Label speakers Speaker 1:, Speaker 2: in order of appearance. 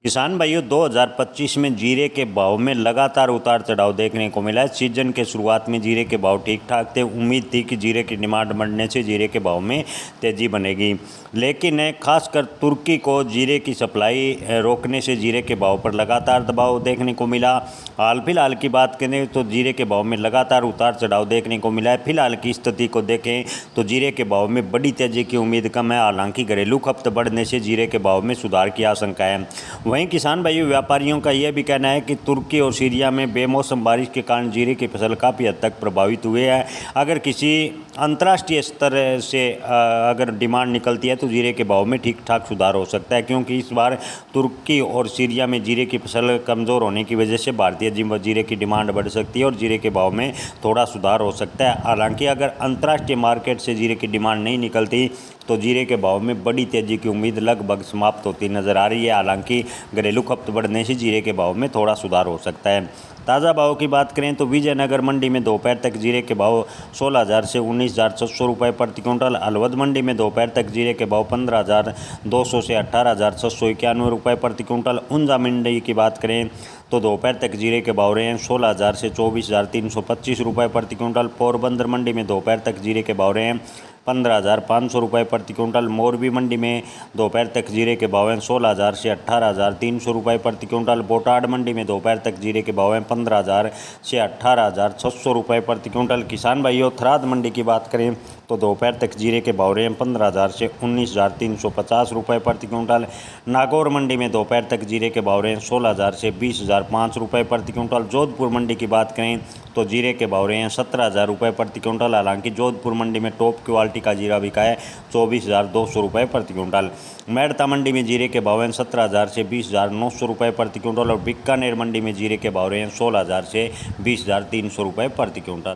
Speaker 1: किसान भाइयों 2025 में जीरे के भाव में लगातार उतार चढ़ाव देखने को मिला है। सीजन के शुरुआत में जीरे के भाव ठीक ठाक थे। उम्मीद थी कि जीरे की डिमांड बढ़ने से जीरे के भाव में तेज़ी बनेगी, लेकिन खासकर तुर्की को जीरे की सप्लाई रोकने से जीरे के भाव पर लगातार दबाव देखने को मिला। हाल फिलहाल की बात करें तो जीरे के भाव में लगातार उतार चढ़ाव देखने को मिला है। फिलहाल की स्थिति को देखें तो जीरे के भाव में बड़ी तेज़ी की उम्मीद कम है। हालांकि घरेलू खपत बढ़ने से जीरे के भाव में सुधार की आशंका है। वहीं किसान भाइयों व्यापारियों का यह भी कहना है कि तुर्की और सीरिया में बेमौसम बारिश के कारण जीरे की फसल काफ़ी हद तक प्रभावित हुए है। अगर किसी अंतर्राष्ट्रीय स्तर से अगर डिमांड निकलती है तो जीरे के भाव में ठीक ठाक सुधार हो सकता है, क्योंकि इस बार तुर्की और सीरिया में जीरे की फसल कमज़ोर होने की वजह से भारतीय जीरे की डिमांड बढ़ सकती है और जीरे के भाव में थोड़ा सुधार हो सकता है। हालांकि अगर अंतर्राष्ट्रीय मार्केट से जीरे की डिमांड नहीं निकलती तो जीरे के भाव में बड़ी तेज़ी की उम्मीद लगभग समाप्त होती नज़र आ रही है। हालांकि घरेलू खपत बढ़ने से जीरे के भाव में थोड़ा सुधार हो सकता है। ताज़ा भाव की बात करें तो विजयनगर मंडी में दोपहर तक जीरे के भाव 16,000 से 19,600 रुपये प्रति क्विंटल। अलवद मंडी में दोपहर तक जीरे के भाव 15,200 से 18,691 रुपये प्रति क्विंटल। ऊंजा मंडी की बात करें तो दोपहर तक जीरे के भाव रहे हैं 16,000 से 24,325 रुपये प्रति क्विंटल। पोरबंदर मंडी में दोपहर तक जीरे के भाव रहे हैं 15,500 रुपये प्रति क्विंटल। मोरबी मंडी में दोपहर तक जीरे के भाव हैं 16,000 से 18,300 रुपये प्रति क्विंटल। बोटाड मंडी में दोपहर तक जीरे के भाव हैं 15,000 से 18,600 रुपये प्रति क्विंटल। किसान भाइयों थराद मंडी की बात करें तो दोपहर तक जीरे के भाव रहे हैं 15,000 से 19,350 रुपये प्रति क्विंटल। नागौर मंडी में दोपहर तक जीरे के भाव रहे हैं 16,000 से 20,500 रुपये प्रति क्विंटल। जोधपुर मंडी की बात करें तो जीरे के भाव रहे हैं 17,000 रुपये प्रति क्विंटल। हालांकि जोधपुर मंडी में टॉप क्वालिटी का जीरा बिका है 24,200 रुपये प्रति क्विंटल। मेड़ता मंडी में जीरे के भाव हैं 17,000 से 20,900 रुपये प्रति क्विंटल और बीकानेर मंडी में जीरे के भाव रहे हैं 16,000 से 20,300 रुपये प्रति क्विंटल।